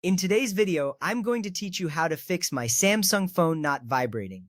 In today's video, I'm going to teach you how to fix my Samsung phone not vibrating.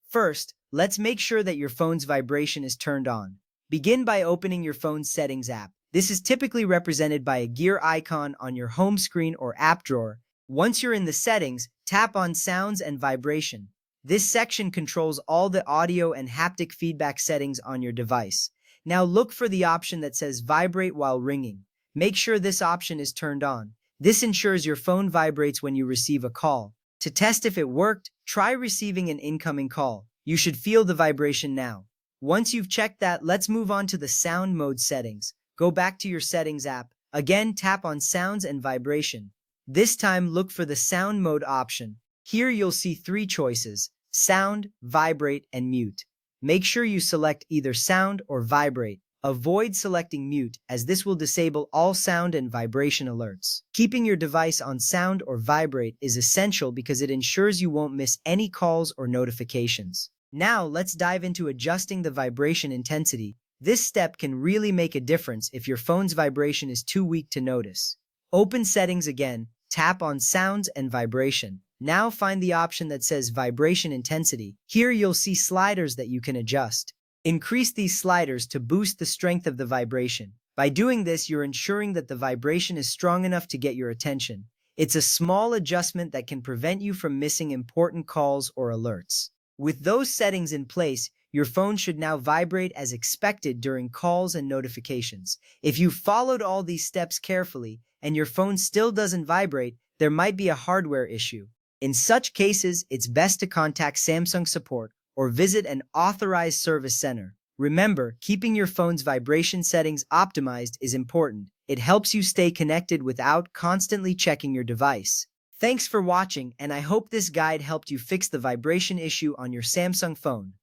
First, let's make sure that your phone's vibration is turned on. Begin by opening your phone's settings app. This is typically represented by a gear icon on your home screen or app drawer. Once you're in the settings, tap on Sounds and Vibration. This section controls all the audio and haptic feedback settings on your device. Now look for the option that says Vibrate while ringing. Make sure this option is turned on. This ensures your phone vibrates when you receive a call. To test if it worked, try receiving an incoming call. You should feel the vibration now. Once you've checked that, let's move on to the sound mode settings. Go back to your settings app. Again, tap on Sounds and Vibration. This time, look for the sound mode option. Here you'll see three choices: sound, vibrate, and mute. Make sure you select either sound or vibrate. Avoid selecting mute, as this will disable all sound and vibration alerts. Keeping your device on sound or vibrate is essential because it ensures you won't miss any calls or notifications. Now let's dive into adjusting the vibration intensity. This step can really make a difference if your phone's vibration is too weak to notice. Open Settings again, tap on Sounds and Vibration. Now find the option that says Vibration Intensity. Here you'll see sliders that you can adjust. Increase these sliders to boost the strength of the vibration. By doing this, you're ensuring that the vibration is strong enough to get your attention. It's a small adjustment that can prevent you from missing important calls or alerts. With those settings in place, your phone should now vibrate as expected during calls and notifications. If you followed all these steps carefully and your phone still doesn't vibrate, there might be a hardware issue. In such cases, it's best to contact Samsung support or visit an authorized service center. Remember, keeping your phone's vibration settings optimized is important. It helps you stay connected without constantly checking your device. Thanks for watching, and I hope this guide helped you fix the vibration issue on your Samsung phone.